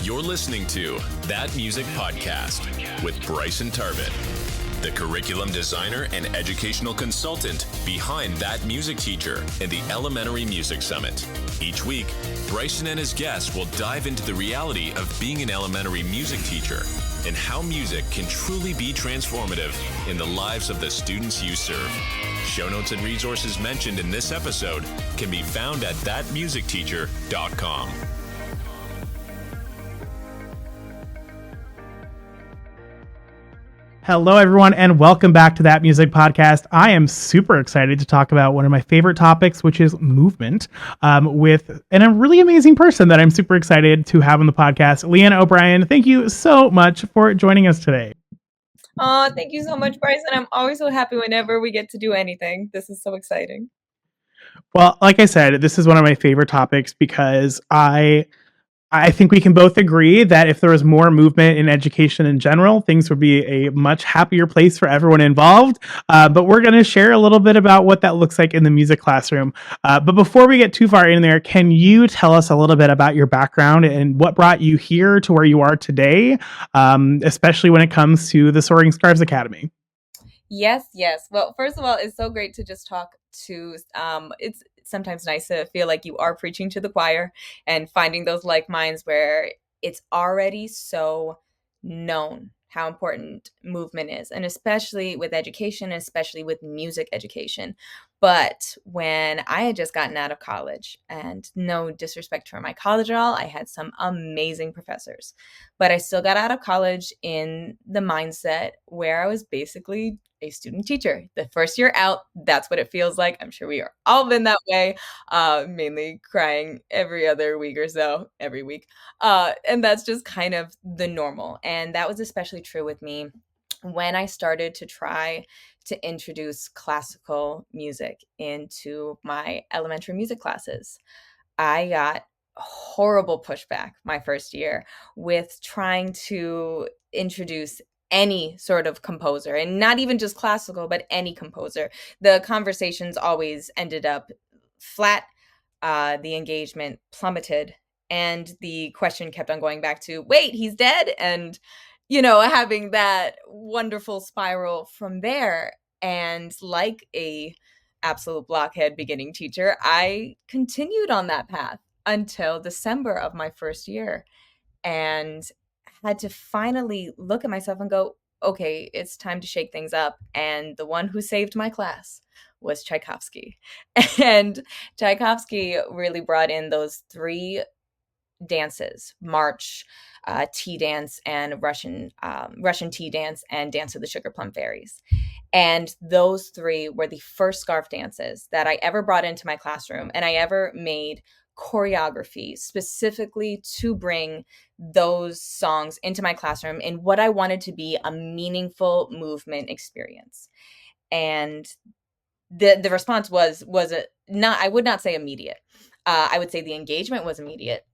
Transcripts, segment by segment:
You're listening to That Music Podcast with Bryson Tarvin, the curriculum designer and educational consultant behind That Music Teacher and the Elementary Music Summit. Each week, Bryson and his guests will dive into the reality of being an elementary music teacher and how music can truly be transformative in the lives of the students you serve. Show notes and resources mentioned in this episode can be found at thatmusicteacher.com. Hello, everyone, and welcome back to That Music Podcast. I am super excited to talk about one of my favorite topics, which is movement, with a really amazing person that I'm super excited to have on the podcast, Leanna O'Brien. Thank you so much for joining us today. Oh, thank you so much, Bryson. I'm always so happy whenever we get to do anything. This is so exciting. Well, like I said, this is one of my favorite topics because I think we can both agree that if there was more movement in education in general, things would be a much happier place for everyone involved. But we're going to share a little bit about what that looks like in the music classroom. But before we get too far in there, can you tell us a little bit about your background and what brought you here to where you are today, especially when it comes to the Soaring Scarves Academy? Yes. Well, first of all, it's so great to just talk to, it's sometimes nice to feel like you are preaching to the choir and finding those like minds where it's already so known how important movement is, and especially with education, especially with music education. But when I had just gotten out of college, and no disrespect for my college at all, I had some amazing professors, but I still got out of college in the mindset where I was basically a student teacher. The first year out, that's what it feels like. I'm sure we are all been that way, mainly crying every other week or so, every week. And that's just kind of the normal. And that was especially true with me when I started to try to introduce classical music into my elementary music classes. I got horrible pushback my first year with trying to introduce any sort of composer, and not even just classical, but any composer. The conversations always ended up flat. The engagement plummeted, and the question kept on going back to, wait, he's dead? And, having that wonderful spiral from there. And like a absolute blockhead beginning teacher, I continued on that path until December of my first year, and had to finally look at myself and go, okay, it's time to shake things up. And the one who saved my class was Tchaikovsky. And Tchaikovsky really brought in those three dances: march, tea dance, and Russian tea dance, and Dance of the Sugar Plum Fairies. And those three were the first scarf dances that I ever brought into my classroom, and I ever made choreography specifically to bring those songs into my classroom in what I wanted to be a meaningful movement experience. And the response was I would not say immediate. I would say the engagement was immediate.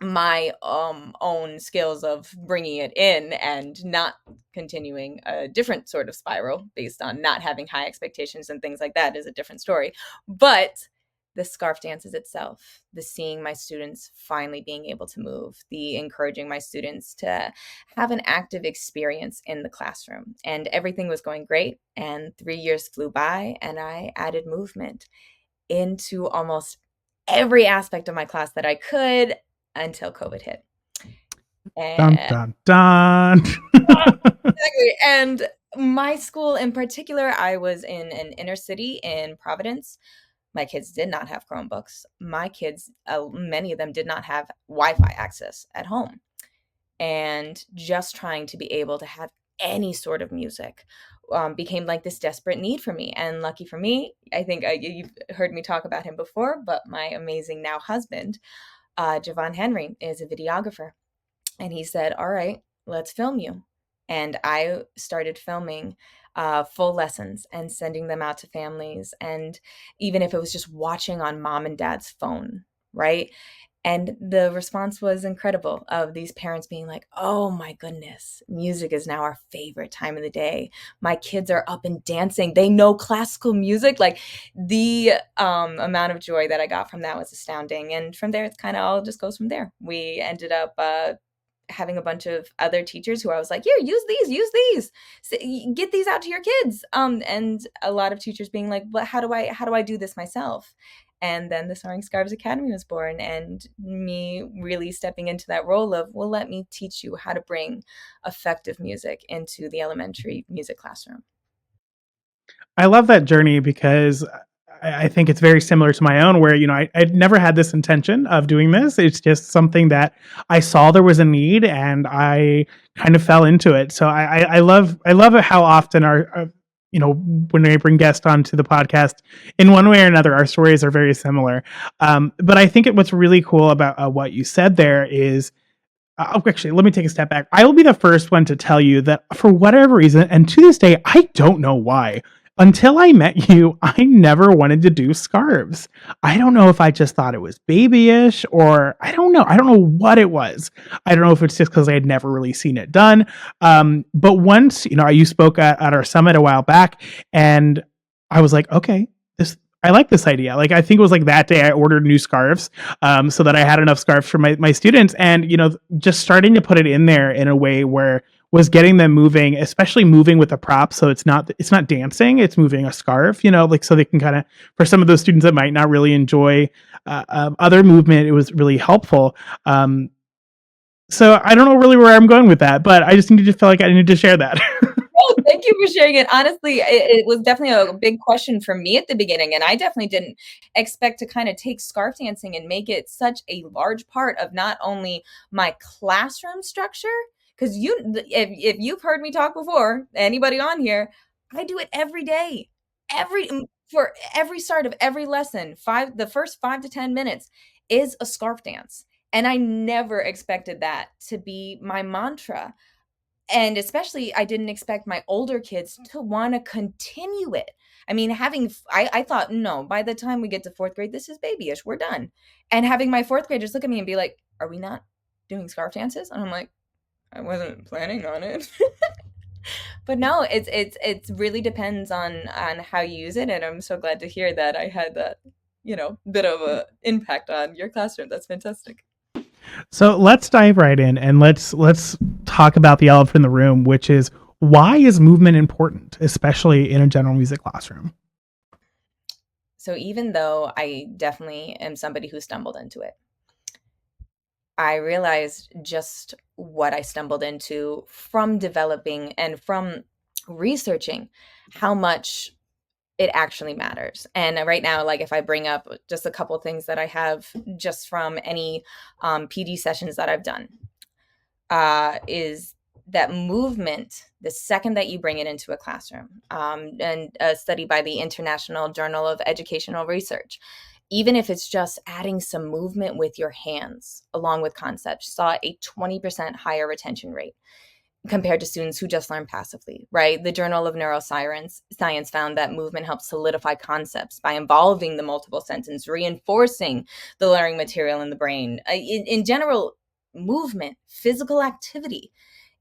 My own skills of bringing it in and not continuing a different sort of spiral based on not having high expectations and things like that is a different story. But the scarf dances itself, the seeing my students finally being able to move, the encouraging my students to have an active experience in the classroom. And everything was going great. And 3 years flew by, and I added movement into almost every aspect of my class that I could until COVID hit. And, dun, dun, dun. Exactly. And my school in particular, I was in an inner city in Providence. My kids did not have Chromebooks. My kids, many of them did not have Wi-Fi access at home. And just trying to be able to have any sort of music became like this desperate need for me. And lucky for me, I think you've heard me talk about him before, but my amazing now husband, Javon Henry, is a videographer. And he said, all right, let's film you. And I started filming full lessons and sending them out to families. And even if it was just watching on mom and dad's phone, right? And the response was incredible, of these parents being like, oh my goodness, music is now our favorite time of the day. My kids are up and dancing. They know classical music. Like, the amount of joy that I got from that was astounding. And from there, it's kind of all just goes from there. We ended up having a bunch of other teachers who I was like, here, use these, get these out to your kids. And a lot of teachers being like, well, how do I do this myself? And then the Soaring Scarves Academy was born, and me really stepping into that role of, well, let me teach you how to bring effective music into the elementary music classroom. I love that journey because I think it's very similar to my own, where, I'd never had this intention of doing this. It's just something that I saw there was a need, and I kind of fell into it. So I love it how often when I bring guests onto the podcast, in one way or another, our stories are very similar. But I think what's really cool about what you said there is, actually, let me take a step back. I will be the first one to tell you that for whatever reason, and to this day, I don't know why, until I met you, I never wanted to do scarves. I don't know if I just thought it was babyish, or I don't know. I don't know what it was. I don't know if it's just because I had never really seen it done. But once, you spoke at our summit a while back, and I was like, okay, I like this idea. Like, I think it was like that day I ordered new scarves, so that I had enough scarves for my students, and just starting to put it in there in a way where was getting them moving, especially moving with a prop. So it's not dancing, it's moving a scarf, like, so they can kind of, for some of those students that might not really enjoy other movement, it was really helpful. So I don't know really where I'm going with that, but I just feel like I needed to share that. Oh, thank you for sharing it. Honestly, it was definitely a big question for me at the beginning, and I definitely didn't expect to kind of take scarf dancing and make it such a large part of not only my classroom structure, because if you've heard me talk before, anybody on here, I do it every day, for every start of every lesson. The first 5 to 10 minutes is a scarf dance, and I never expected that to be my mantra. And especially, I didn't expect my older kids to want to continue it. I mean, I thought, no, by the time we get to fourth grade, this is babyish, we're done. And having my fourth graders look at me and be like, are we not doing scarf dances? And I'm like, I wasn't planning on it. But no, it's really depends on how you use it. And I'm so glad to hear that I had that, bit of a impact on your classroom. That's fantastic. So let's dive right in, and let's talk about the elephant in the room, which is, why is movement important, especially in a general music classroom? So even though I definitely am somebody who stumbled into it, I realized just what I stumbled into from developing and from researching how much it actually matters. And right now, like, if I bring up just a couple things that I have just from any PD sessions that I've done, is that movement, the second that you bring it into a classroom, and a study by the International Journal of Educational Research, even if it's just adding some movement with your hands along with concepts, saw a 20% higher retention rate compared to students who just learn passively, right? The Journal of Neuroscience found that movement helps solidify concepts by involving the multiple senses, reinforcing the learning material in the brain. In general, movement, physical activity,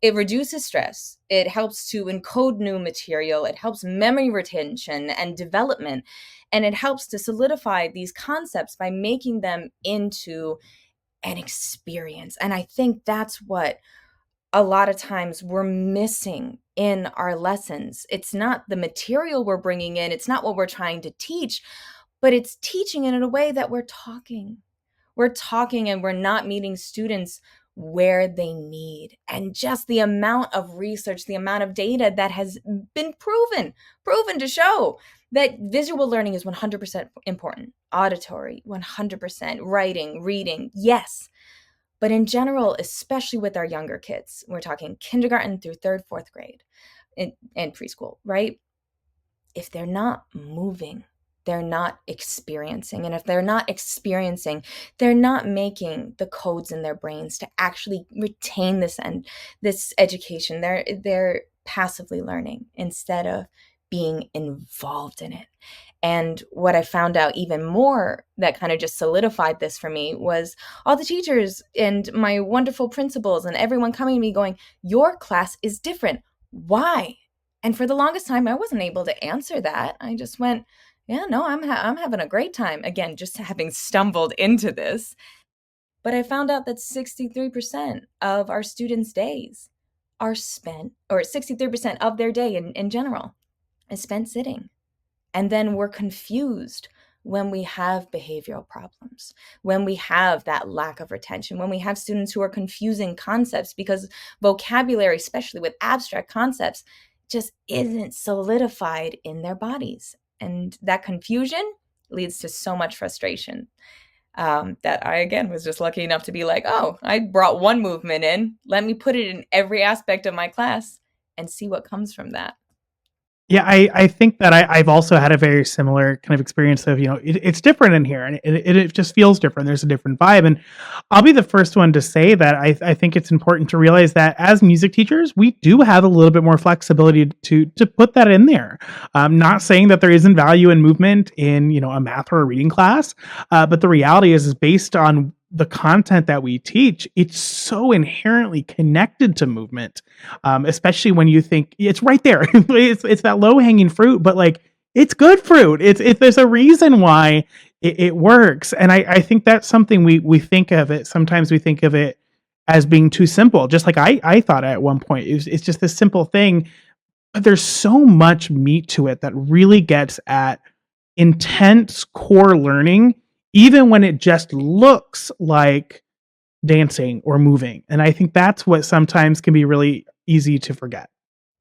it reduces stress. It helps to encode new material. It helps memory retention and development. And it helps to solidify these concepts by making them into an experience. And I think that's what a lot of times we're missing in our lessons. It's not the material we're bringing in, it's not what we're trying to teach, but it's teaching it in a way that we're talking. We're talking, and we're not meeting students where they need. And just the amount of research, the amount of data that has been proven to show that visual learning is 100% important, auditory 100%, writing, reading, yes. But in general, especially with our younger kids, we're talking kindergarten through third, fourth grade and preschool, right? If they're not moving, they're not experiencing. And if they're not experiencing, they're not making the codes in their brains to actually retain this education. They're passively learning instead of being involved in it. And what I found out even more that kind of just solidified this for me was all the teachers and my wonderful principals and everyone coming to me going, your class is different. Why? And for the longest time, I wasn't able to answer that. I just went, yeah, no, I'm having a great time. Again, just having stumbled into this. But I found out that 63% of our students' days are spent, or 63% of their day in general is spent sitting. And then we're confused when we have behavioral problems, when we have that lack of retention, when we have students who are confusing concepts because vocabulary, especially with abstract concepts, just isn't solidified in their bodies. And that confusion leads to so much frustration, that I, again, was just lucky enough to be like, oh, I brought one movement in. Let me put it in every aspect of my class and see what comes from that. Yeah, I think that I've also had a very similar kind of experience of, it's different in here and it just feels different. There's a different vibe. And I'll be the first one to say that I think it's important to realize that as music teachers, we do have a little bit more flexibility to put that in there. I'm not saying that there isn't value in movement in, a math or a reading class, but the reality is based on the content that we teach, it's so inherently connected to movement, especially when you think it's right there. It's that low hanging fruit, but like it's good fruit. There's a reason why it works, and I think that's something we think of it. Sometimes we think of it as being too simple. Just like I thought at one point, it's just this simple thing, but there's so much meat to it that really gets at intense core learning, even when it just looks like dancing or moving. And I think that's what sometimes can be really easy to forget.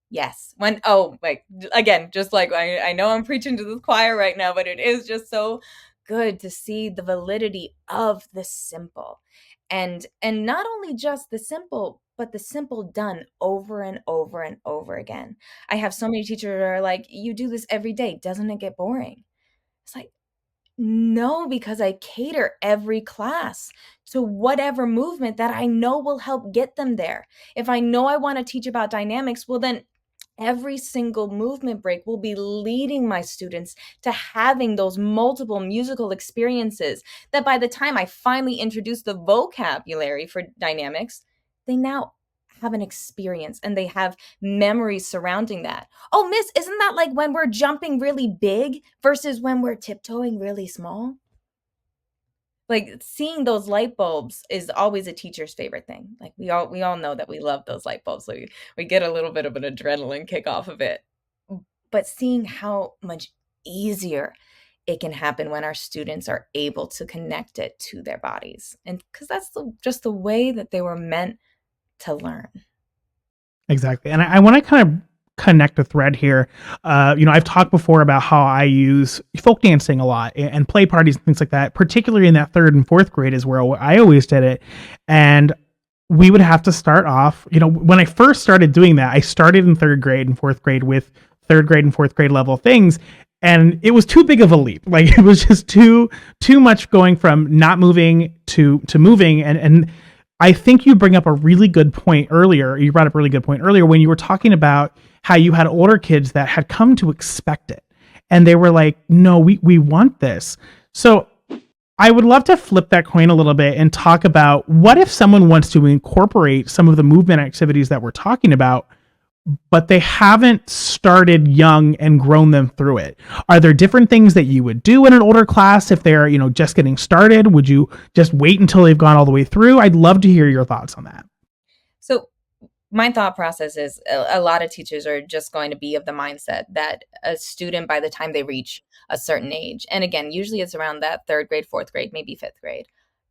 Yes. Like, again, just like I know I'm preaching to the choir right now, but it is just so good to see the validity of the simple. And not only just the simple, but the simple done over and over and over again. I have so many teachers that are like, you do this every day. Doesn't it get boring? It's like, no, because I cater every class to whatever movement that I know will help get them there. If I know I want to teach about dynamics, well, then every single movement break will be leading my students to having those multiple musical experiences that by the time I finally introduce the vocabulary for dynamics, they now have an experience and they have memories surrounding that. Oh, miss, isn't that like when we're jumping really big versus when we're tiptoeing really small? Like, seeing those light bulbs is always a teacher's favorite thing. Like, we all know that we love those light bulbs. So we get a little bit of an adrenaline kick off of it. But seeing how much easier it can happen when our students are able to connect it to their bodies. And because that's just the way that they were meant to learn. Exactly. And I want to kind of connect a thread here. I've talked before about how I use folk dancing a lot and play parties and things like that, particularly in that third and fourth grade is where I always did it. And we would have to start off, when I first started doing that, I started in third grade and fourth grade with third grade and fourth grade level things. And it was too big of a leap. Like it was just too much going from not moving to moving. And I think you bring up a really good point earlier. You brought up a really good point earlier when you were talking about how you had older kids that had come to expect it. And they were like, no, we want this. So I would love to flip that coin a little bit and talk about what if someone wants to incorporate some of the movement activities that we're talking about, but they haven't started young and grown them through it. Are there different things that you would do in an older class if they're, just getting started? Would you just wait until they've gone all the way through? I'd love to hear your thoughts on that. So my thought process is a lot of teachers are just going to be of the mindset that a student, by the time they reach a certain age, and again, usually it's around that third grade, fourth grade, maybe fifth grade,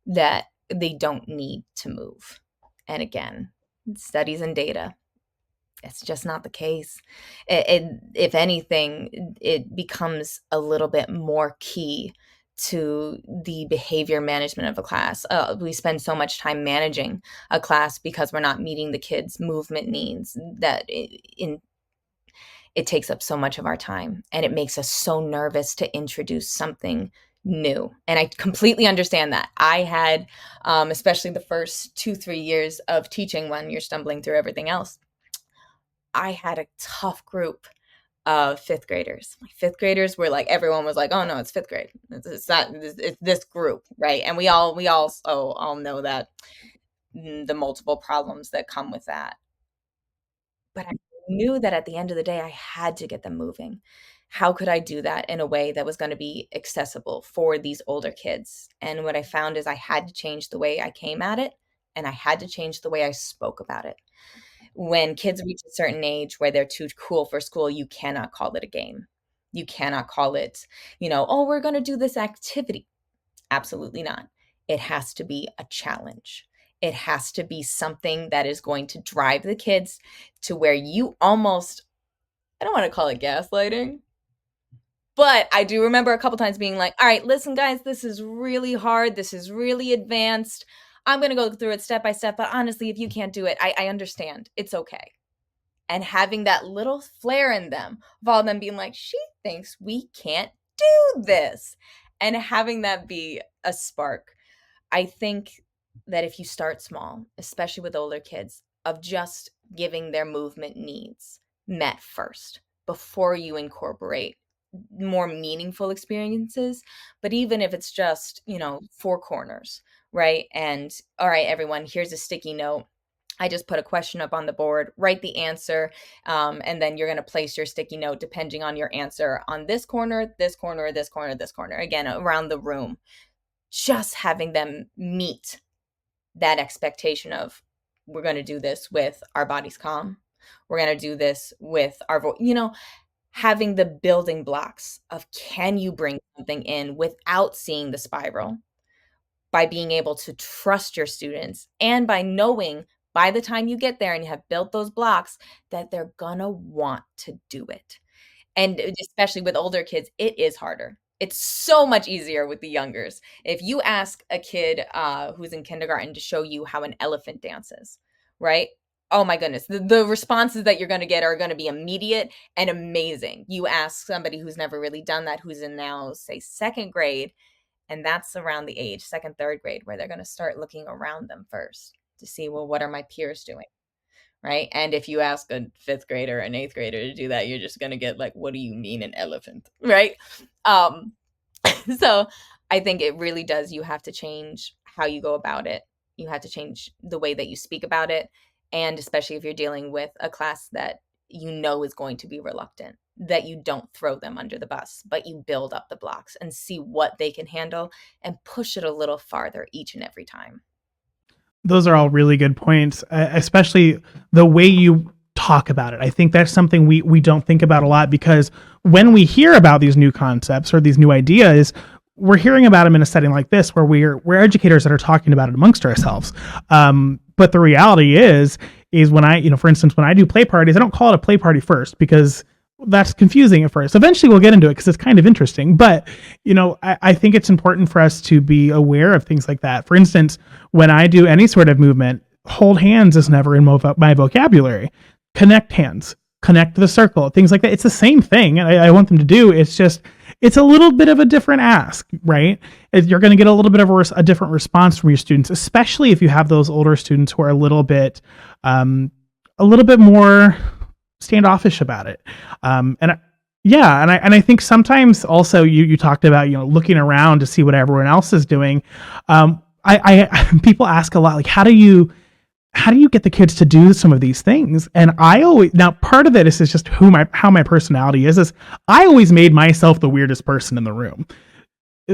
that they don't need to move. And again, studies and data, it's just not the case. If anything, it becomes a little bit more key to the behavior management of a class. We spend so much time managing a class because we're not meeting the kids' movement needs that it takes up so much of our time, and it makes us so nervous to introduce something new. And I completely understand that. I had, especially the first 2-3 years of teaching when you're stumbling through everything else, I had a tough group of fifth graders. My fifth graders were like, everyone was like, oh no, it's fifth grade. It's not, it's this group, right? And we all know that the multiple problems that come with that. But I knew that at the end of the day, I had to get them moving. how could I do that in a way that was going to be accessible for these older kids? And what I found is I had to change the way I came at it, and I had to change the way I spoke about it. When kids reach a certain age where they're too cool for school, you cannot call it a game. You cannot call it, oh, we're going to do this activity. Absolutely not. It has to be a challenge. It has to be something that is going to drive the kids to where you almost, I don't want to call it gaslighting, but I do remember a couple times being like, all right, listen, guys, this is really hard. This is really advanced. I'm going to go through it step by step. But honestly, if you can't do it, I understand. It's okay. And having that little flare in them of all them being like, she thinks we can't do this. And having that be a spark. I think that if you start small, especially with older kids, of just giving their movement needs met first before you incorporate more meaningful experiences. But even if it's just, four corners, right? And all right, everyone, here's a sticky note. I just put a question up on the board, write the answer, and then you're going to place your sticky note depending on your answer on this corner, this corner, this corner, this corner, again, around the room. Just having them meet that expectation of, we're going to do this with our bodies calm. We're going to do this with our voice, having the building blocks of, can you bring something in without seeing the spiral, by being able to trust your students, and by knowing by the time you get there and you have built those blocks that they're gonna want to do it. And especially with older kids, it is harder. It's so much easier with the youngers. If you ask a kid who's in kindergarten to show you how an elephant dances, right? Oh my goodness. The responses that you're going to get are going to be immediate and amazing. You ask somebody who's never really done that, who's in now, say, second grade, and that's around the age, second, third grade, where they're going to start looking around them first to see, well, what are my peers doing? Right. And if you ask a fifth grader or an eighth grader to do that, you're just going to get like, what do you mean an elephant? Right. Um, so I think it really does. You have to change how you go about it. You have to change the way that you speak about it. And especially if you're dealing with a class that is going to be reluctant, that you don't throw them under the bus, but you build up the blocks and see what they can handle and push it a little farther each and every time. Those are all really good points, especially the way you talk about it. I think that's something we don't think about a lot, because when we hear about these new concepts or these new ideas, we're hearing about them in a setting like this where we're educators that are talking about it amongst ourselves. But the reality is when I, for instance, when I do play parties, I don't call it a play party first, because that's confusing at first. Eventually we'll get into it because it's kind of interesting. But, I think it's important for us to be aware of things like that. For instance, when I do any sort of movement, hold hands is never in my vocabulary. Connect hands, connect the circle, things like that. It's the same thing. I want them to do. It's just, it's a little bit of a different ask, right? You're going to get a little bit of a different response from your students, especially if you have those older students who are a little bit more standoffish about it. I think sometimes also you talked about, looking around to see what everyone else is doing. People ask a lot, like, how do you get the kids to do some of these things? And now part of it is just how my personality is I always made myself the weirdest person in the room.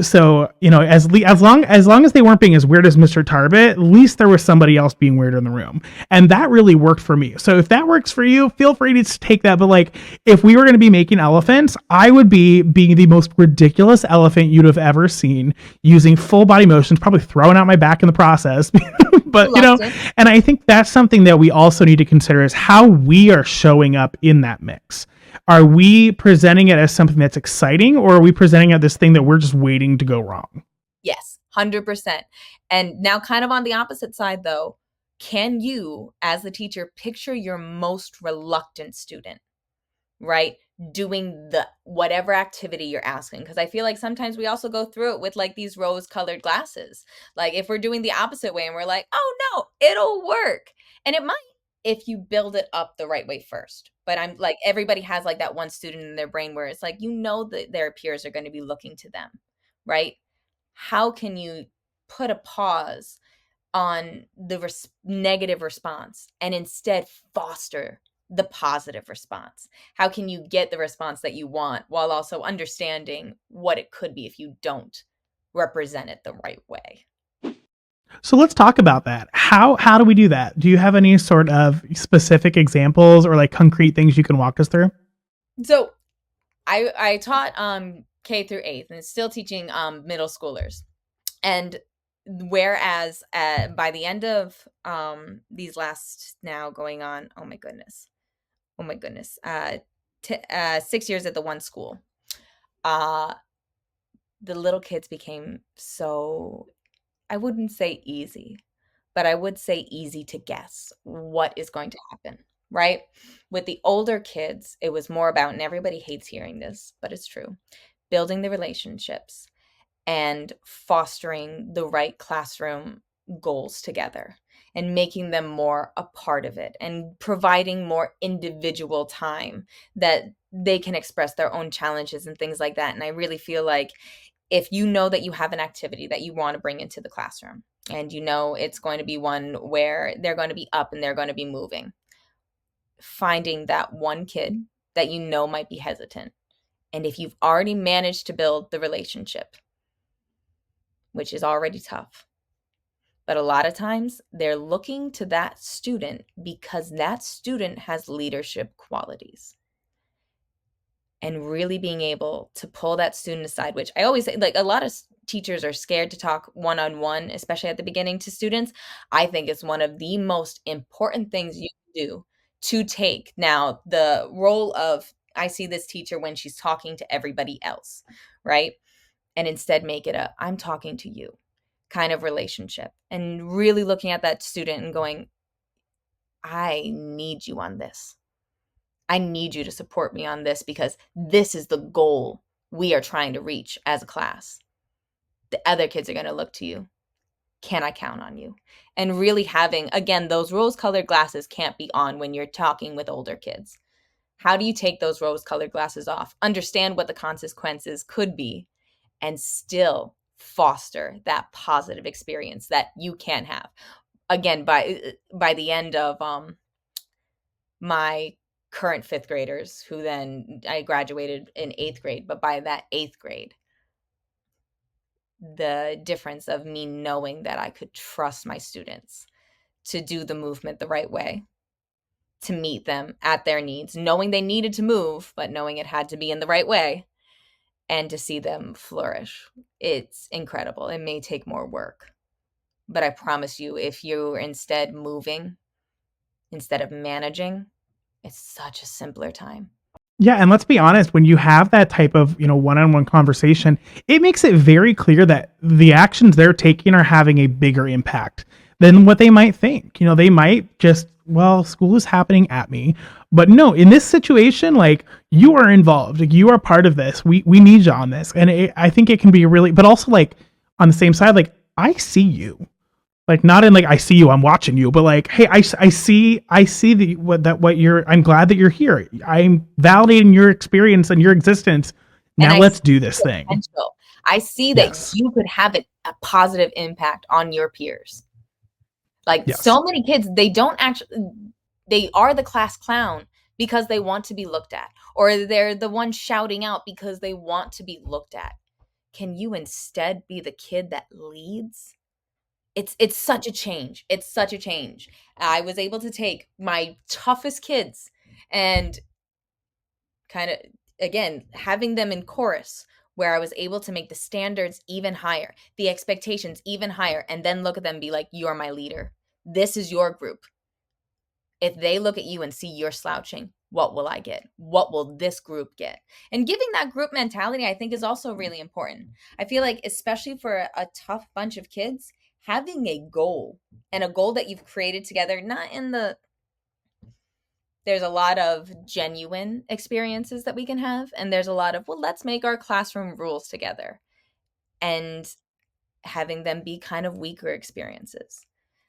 So, as long as they weren't being as weird as Mr. Tarbet, at least there was somebody else being weird in the room. And that really worked for me. So if that works for you, feel free to take that. But like, if we were going to be making elephants, I would be being the most ridiculous elephant you'd have ever seen, using full body motions, probably throwing out my back in the process. But, and I think that's something that we also need to consider, is how we are showing up in that mix. Are we presenting it as something that's exciting, or are we presenting it this thing that we're just waiting to go wrong? Yes, 100%. And now kind of on the opposite side, though, can you, as the teacher, picture your most reluctant student, right? Doing the whatever activity you're asking? Because I feel like sometimes we also go through it with like these rose-colored glasses. Like if we're doing the opposite way and we're like, oh no, it'll work. And it might, if you build it up the right way first. But I'm like, everybody has like that one student in their brain where it's like, that their peers are going to be looking to them, right? How can you put a pause on the negative response and instead foster the positive response? How can you get the response that you want while also understanding what it could be if you don't represent it the right way? So let's talk about that. How do we do that? Do you have any sort of specific examples or like concrete things you can walk us through? So I taught K through 8th and still teaching middle schoolers. And whereas by the end of these last now going on, oh my goodness, 6 years at the one school, uh, the little kids became so, I wouldn't say easy, but I would say easy to guess what is going to happen, right? With the older kids, it was more about, and everybody hates hearing this, but it's true, building the relationships and fostering the right classroom goals together and making them more a part of it and providing more individual time that they can express their own challenges and things like that. And I really feel like if you know that you have an activity that you want to bring into the classroom and you know it's going to be one where they're going to be up and they're going to be moving, finding that one kid that you know might be hesitant. And if you've already managed to build the relationship, which is already tough, but a lot of times they're looking to that student because that student has leadership qualities. And really being able to pull that student aside, which I always say, like a lot of teachers are scared to talk one-on-one, especially at the beginning to students. I think it's one of the most important things you can do to take now the role of, I see this teacher when she's talking to everybody else, right? And instead make it a, I'm talking to you kind of relationship, and really looking at that student and going, I need you on this. I need you to support me on this because this is the goal we are trying to reach as a class. The other kids are going to look to you. Can I count on you? And really having, again, those rose-colored glasses can't be on when you're talking with older kids. How do you take those rose-colored glasses off? Understand what the consequences could be and still foster that positive experience that you can have. Again, by the end of my current 5th graders, who then I graduated in 8th grade, but by that 8th grade, the difference of me knowing that I could trust my students to do the movement the right way, to meet them at their needs, knowing they needed to move, but knowing it had to be in the right way, and to see them flourish. It's incredible. It may take more work, but I promise you, if you're instead moving, instead of managing, it's such a simpler time. Yeah, and let's be honest, when you have that type of, one-on-one conversation, it makes it very clear that the actions they're taking are having a bigger impact than what they might think. They might just, well, school is happening at me. But no, in this situation, like, you are involved. Like, you are part of this. We need you on this. And I think it can be really, but also like on the same side, like, I see you. Like, not in like, I see you, I'm watching you, but like, hey, I see what you're, I'm glad that you're here. I'm validating your experience and your existence. Now let's do this thing. Potential. I see that Yes. you could have a positive impact on your peers. Like, Yes. so many kids, they are the class clown because they want to be looked at, or they're the one shouting out because they want to be looked at. Can you instead be the kid that leads? It's such a change. It's such a change. I was able to take my toughest kids and kind of, again, having them in chorus, where I was able to make the standards even higher, the expectations even higher, and then look at them and be like, you're my leader. This is your group. If they look at you and see you're slouching, what will I get? What will this group get? And giving that group mentality, I think, is also really important. I feel like, especially for a tough bunch of kids, having a goal, and a goal that you've created together, there's a lot of genuine experiences that we can have, and there's a lot of, well, let's make our classroom rules together, and having them be kind of weaker experiences.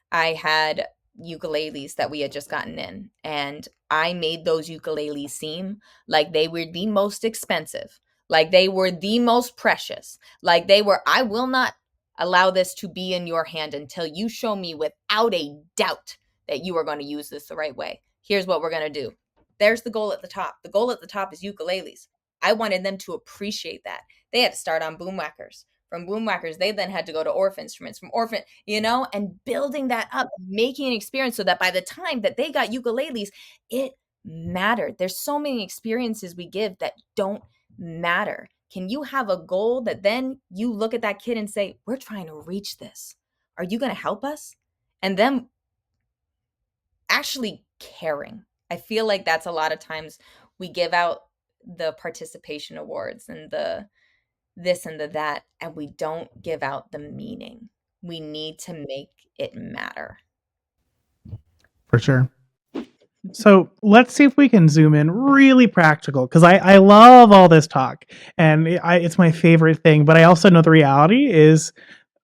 I had ukuleles that we had just gotten in, and I made those ukuleles seem like they were the most expensive, like they were the most precious, like they were, I will not allow this to be in your hand until you show me without a doubt that you are going to use this the right way. Here's what we're going to do. There's the goal at the top. The goal at the top is ukuleles. I wanted them to appreciate that. They had to start on boomwhackers. From boomwhackers, they then had to go to Orff instruments. From Orff, and building that up, making an experience so that by the time that they got ukuleles, it mattered. There's so many experiences we give that don't matter. Can you have a goal that then you look at that kid and say, we're trying to reach this. Are you going to help us? And then actually caring. I feel like that's a lot of times we give out the participation awards and the this and the that, and we don't give out the meaning. We need to make it matter. For sure. So let's see if we can zoom in really practical, because I love all this talk and it's my favorite thing. But I also know the reality is,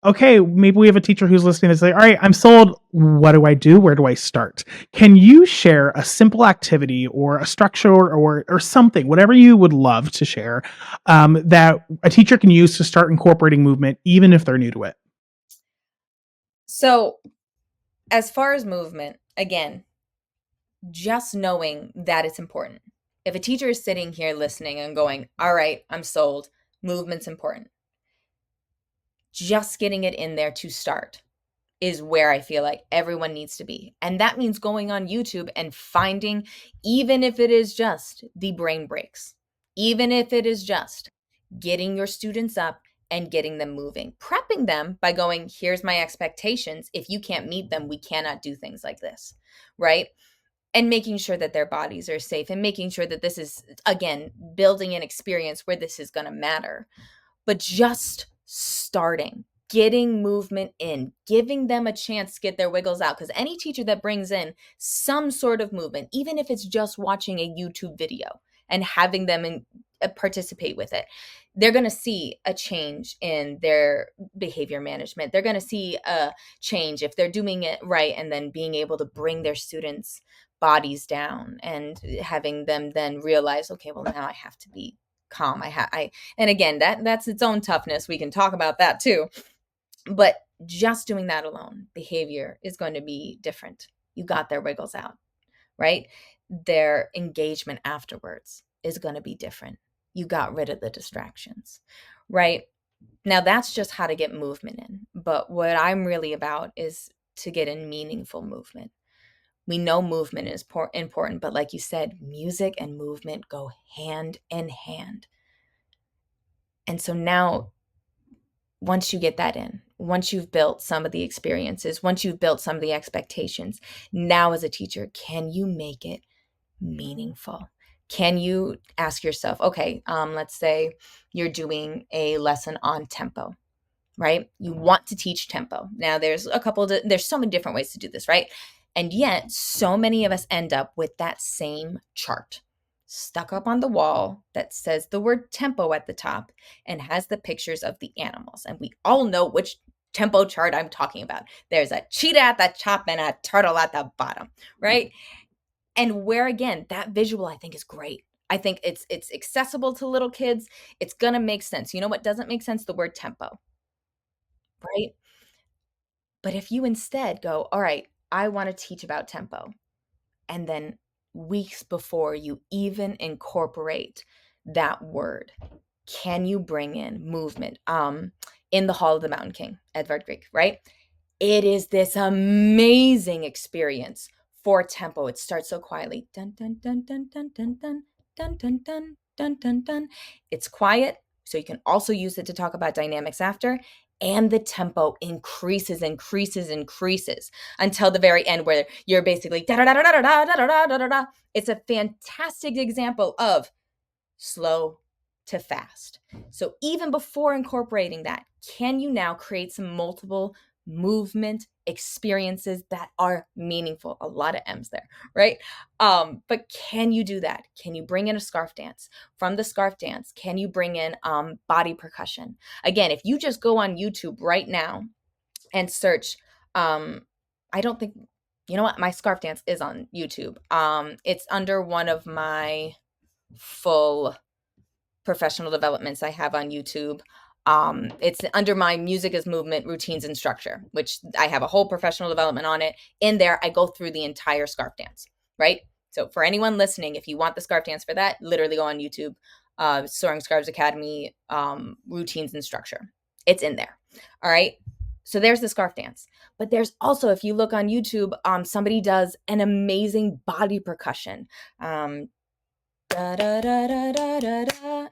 okay, maybe we have a teacher who's listening that's like, all right, I'm sold. What do I do? Where do I start? Can you share a simple activity or a structure or something, whatever you would love to share, that a teacher can use to start incorporating movement, even if they're new to it? So as far as movement, again, just knowing that it's important. If a teacher is sitting here listening and going, all right, I'm sold, movement's important. Just getting it in there to start is where I feel like everyone needs to be. And that means going on YouTube and finding, even if it is just the brain breaks, even if it is just getting your students up and getting them moving, prepping them by going, here's my expectations. If you can't meet them, we cannot do things like this, right? And making sure that their bodies are safe and making sure that this is, again, building an experience where this is going to matter. But just starting, getting movement in, giving them a chance to get their wiggles out. Because any teacher that brings in some sort of movement, even if it's just watching a YouTube video and having them participate with it, they're going to see a change in their behavior management. They're going to see a change if they're doing it right, and then being able to bring their students' bodies down and having them then realize, okay, well, now I have to be calm. And again, that's its own toughness. We can talk about that too. But just doing that alone, behavior is going to be different. You got their wiggles out, right? Their engagement afterwards is going to be different. You got rid of the distractions, right? Now that's just how to get movement in. But what I'm really about is to get in meaningful movement. We know movement is important, but like you said, music and movement go hand in hand. And so now, once you get that in, once you've built some of the experiences, once you've built some of the expectations, now as a teacher, can you make it meaningful? Can you ask yourself, okay, let's say you're doing a lesson on tempo, right? You want to teach tempo. Now there's so many different ways to do this, right? And yet so many of us end up with that same chart stuck up on the wall that says the word tempo at the top and has the pictures of the animals. And we all know which tempo chart I'm talking about. There's a cheetah at the top and a turtle at the bottom, right? And where, again, that visual I think is great. I think it's accessible to little kids. It's going to make sense. You know what doesn't make sense? The word tempo, right? But if you instead go, all right, I want to teach about tempo, and then weeks before you even incorporate that word, can you bring in movement? In the Hall of the Mountain King, Edvard Grieg, right? It is this amazing experience for tempo. It starts so quietly. Dun, dun, dun, dun, dun, dun, dun, dun, dun, dun, dun, dun, dun. It's quiet, so you can also use it to talk about dynamics after. And the tempo increases until the very end, where you're basically da da da da da da da da da da da. It's a fantastic example of slow to fast. So even before incorporating that, can you now create some multiple movement experiences that are meaningful? A lot of M's there, right? But can you do that? Can you bring in a scarf dance? From the scarf dance, can you bring in body percussion? Again, if you just go on YouTube right now and search, I don't think, you know what? My scarf dance is on YouTube. It's under one of my full professional developments I have on YouTube. It's under my music as movement, routines, and structure, which I have a whole professional development on it. In there, I go through the entire scarf dance, right? So for anyone listening, if you want the scarf dance for that, literally go on YouTube, Soaring Scarves Academy, routines and structure. It's in there. All right. So there's the scarf dance. But there's also, if you look on YouTube, somebody does an amazing body percussion. Da, da, da, da, da, da, da.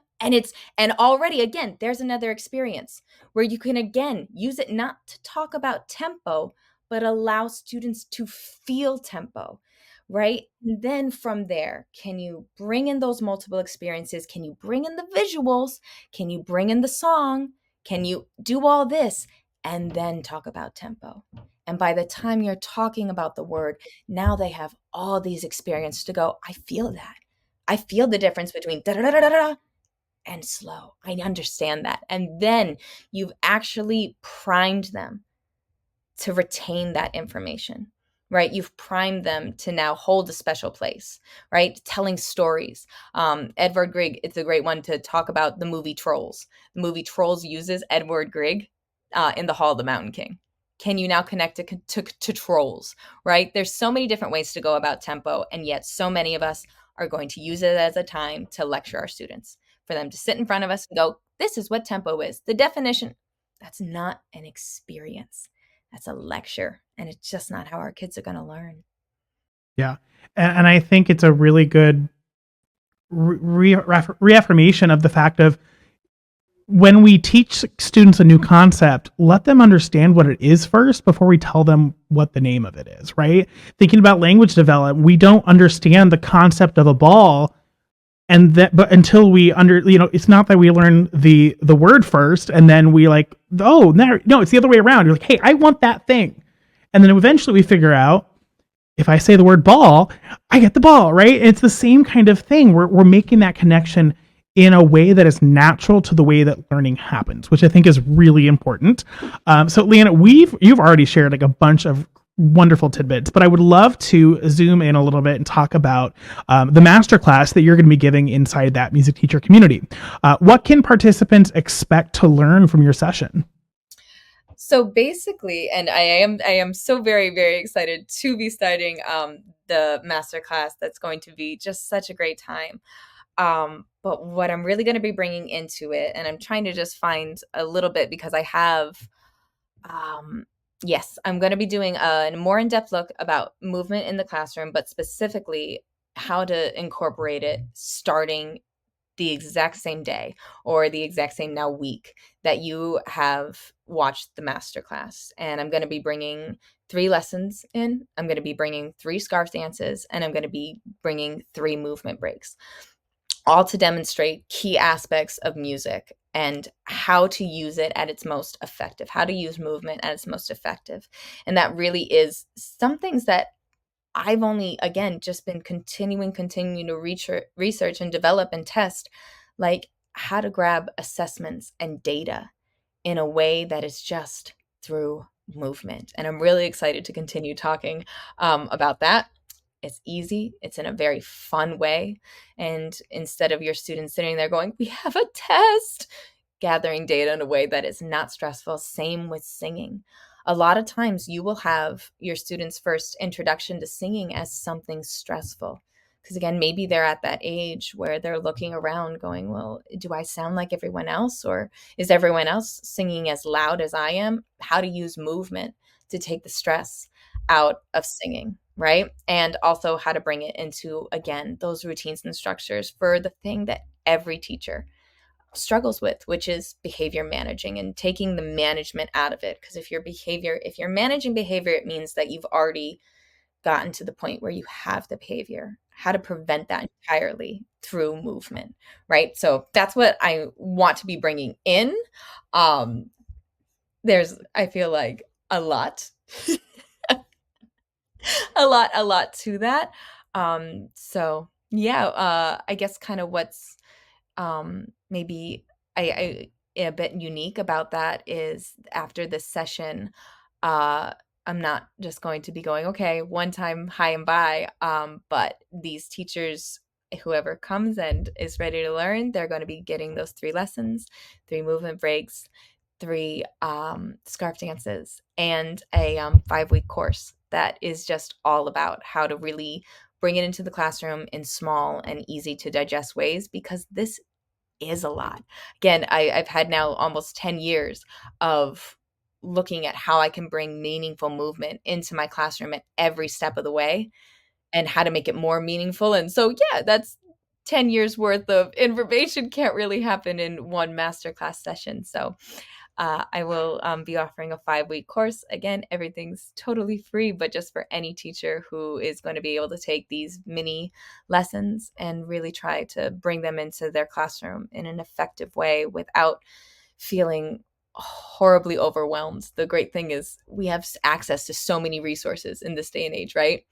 And already, again, there's another experience where you can, again, use it not to talk about tempo, but allow students to feel tempo, right? And then from there, can you bring in those multiple experiences? Can you bring in the visuals? Can you bring in the song? Can you do all this and then talk about tempo? And by the time you're talking about the word, now they have all these experiences to go, I feel that. I feel the difference between da da da da da and slow. I understand that. And then you've actually primed them to retain that information, right? You've primed them to now hold a special place, right? Telling stories. Edward Grieg, it's a great one to talk about the movie Trolls. The movie Trolls uses Edward Grieg in the Hall of the Mountain King. Can you now connect it to Trolls, right? There's so many different ways to go about tempo, and yet so many of us are going to use it as a time to lecture our students, for them to sit in front of us and go, this is what tempo is. The definition, that's not an experience. That's a lecture, and it's just not how our kids are going to learn. Yeah. And I think it's a really good reaffirmation of the fact of, when we teach students a new concept, let them understand what it is first before we tell them what the name of it is, right? Thinking about language development, we don't understand the concept of a ball, but until we it's not that we learn the word first and then we like, oh, no, it's the other way around. You're like, hey, I want that thing. And then eventually we figure out, if I say the word ball, I get the ball, right? It's the same kind of thing. We're making that connection in a way that is natural to the way that learning happens, which I think is really important. So Leanna, you've already shared like a bunch of wonderful tidbits, but I would love to zoom in a little bit and talk about the masterclass that you're going to be giving inside that music teacher community. What can participants expect to learn from your session? So basically, and I am so very, very excited to be starting the masterclass. That's going to be just such a great time. But what I'm really going to be bringing into it, and I'm trying to just find a little bit, because I have, yes, I'm going to be doing a more in-depth look about movement in the classroom, but specifically how to incorporate it starting the exact same day or the exact same now week that you have watched the masterclass. And I'm going to be bringing 3 lessons in. I'm going to be bringing 3 scarf dances, and I'm going to be bringing 3 movement breaks, all to demonstrate key aspects of music and how to use it at its most effective, how to use movement at its most effective. And that really is some things that I've only, again, just been continuing to research and develop and test, like how to grab assessments and data in a way that is just through movement. And I'm really excited to continue talking about that. It's easy. It's in a very fun way. And instead of your students sitting there going, we have a test, gathering data in a way that is not stressful. Same with singing. A lot of times you will have your students' first introduction to singing as something stressful. Because again, maybe they're at that age where they're looking around going, well, do I sound like everyone else? Or is everyone else singing as loud as I am? How to use movement to take the stress out of singing, right? And also how to bring it into, again, those routines and structures for the thing that every teacher struggles with, which is behavior managing and taking the management out of it. Because if you're managing behavior, it means that you've already gotten to the point where you have the behavior. How to prevent that entirely through movement, right? So that's what I want to be bringing in. There's, I feel like, a lot, a lot to that. So yeah, I guess kind of what's maybe I a bit unique about that is after this session, I'm not just going to be going, okay, one time, hi and bye. But these teachers, whoever comes and is ready to learn, they're going to be getting those 3 lessons, 3 movement breaks, 3 scarf dances, and a 5-week course that is just all about how to really bring it into the classroom in small and easy to digest ways, because this is a lot. Again, I've had now almost 10 years of looking at how I can bring meaningful movement into my classroom at every step of the way, and how to make it more meaningful. And so, yeah, that's 10 years worth of information can't really happen in one masterclass session. So I will be offering a 5-week course. Again, everything's totally free, but just for any teacher who is going to be able to take these mini lessons and really try to bring them into their classroom in an effective way without feeling horribly overwhelmed. The great thing is we have access to so many resources in this day and age, right?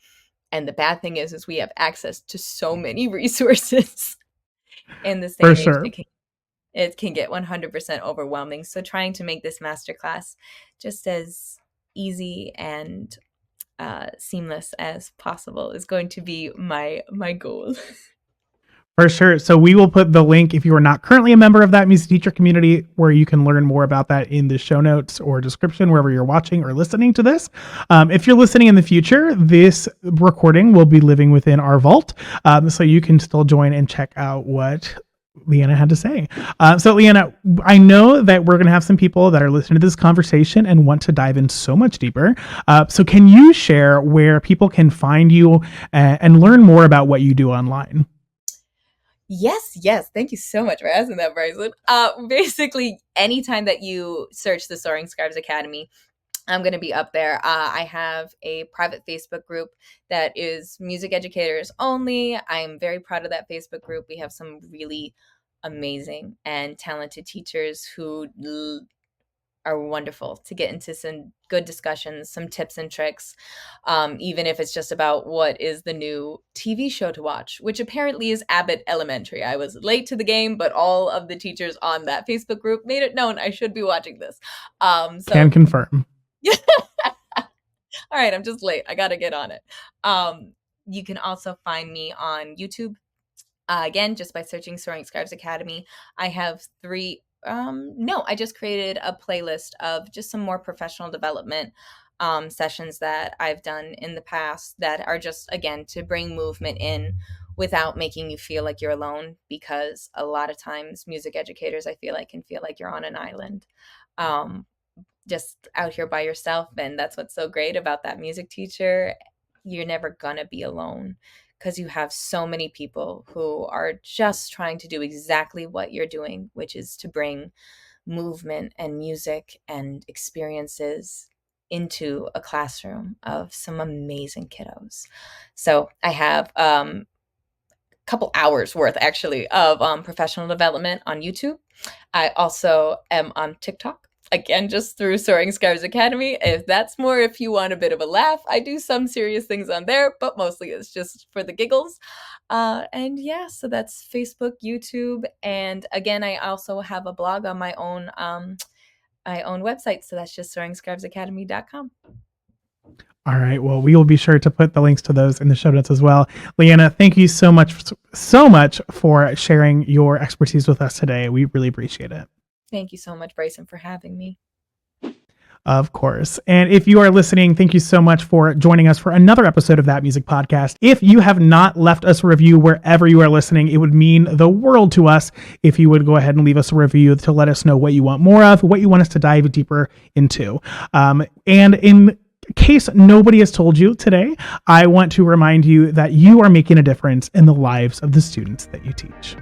And the bad thing is we have access to so many resources in this day For and age. sure. It can get 100% overwhelming. So trying to make this masterclass just as easy and seamless as possible is going to be my goal. For sure. So we will put the link, if you are not currently a member of that music teacher community, where you can learn more about that in the show notes or description, wherever you're watching or listening to this. If you're listening in the future, this recording will be living within our vault. So you can still join and check out what Leanna had to say. So Leanna, I know that we're going to have some people that are listening to this conversation and want to dive in so much deeper. So can you share where people can find you and learn more about what you do online? Yes. Thank you so much for asking that, Bryson. Basically, anytime that you search the Soaring Scribes Academy, I'm going to be up there. I have a private Facebook group that is music educators only. I'm very proud of that Facebook group. We have some really amazing and talented teachers who are wonderful to get into some good discussions, some tips and tricks, even if it's just about what is the new TV show to watch, which apparently is Abbott Elementary. I was late to the game, but all of the teachers on that Facebook group made it known I should be watching this. Can confirm. All right, I'm just late. I got to get on it. You can also find me on YouTube. Again, just by searching Soaring Scribes Academy. I have I just created a playlist of just some more professional development sessions that I've done in the past that are just, again, to bring movement in without making you feel like you're alone, because a lot of times music educators, I feel like, can feel like you're on an island. Just out here by yourself. And that's what's so great about that music teacher. You're never gonna be alone, because you have so many people who are just trying to do exactly what you're doing, which is to bring movement and music and experiences into a classroom of some amazing kiddos. So I have a couple hours worth, actually, of professional development on YouTube. I also am on TikTok. Again, just through Soaring Scribes Academy. If you want a bit of a laugh, I do some serious things on there, but mostly it's just for the giggles. And yeah, so that's Facebook, YouTube. And again, I also have a blog on my own website. So that's just soaringscribesacademy.com. All right. Well, we will be sure to put the links to those in the show notes as well. Leanna, thank you so much for sharing your expertise with us today. We really appreciate it. Thank you so much, Bryson, for having me. Of course. And if you are listening, thank you so much for joining us for another episode of That Music Podcast. If you have not left us a review wherever you are listening, it would mean the world to us if you would go ahead and leave us a review to let us know what you want more of, what you want us to dive deeper into. And in case nobody has told you today, I want to remind you that you are making a difference in the lives of the students that you teach.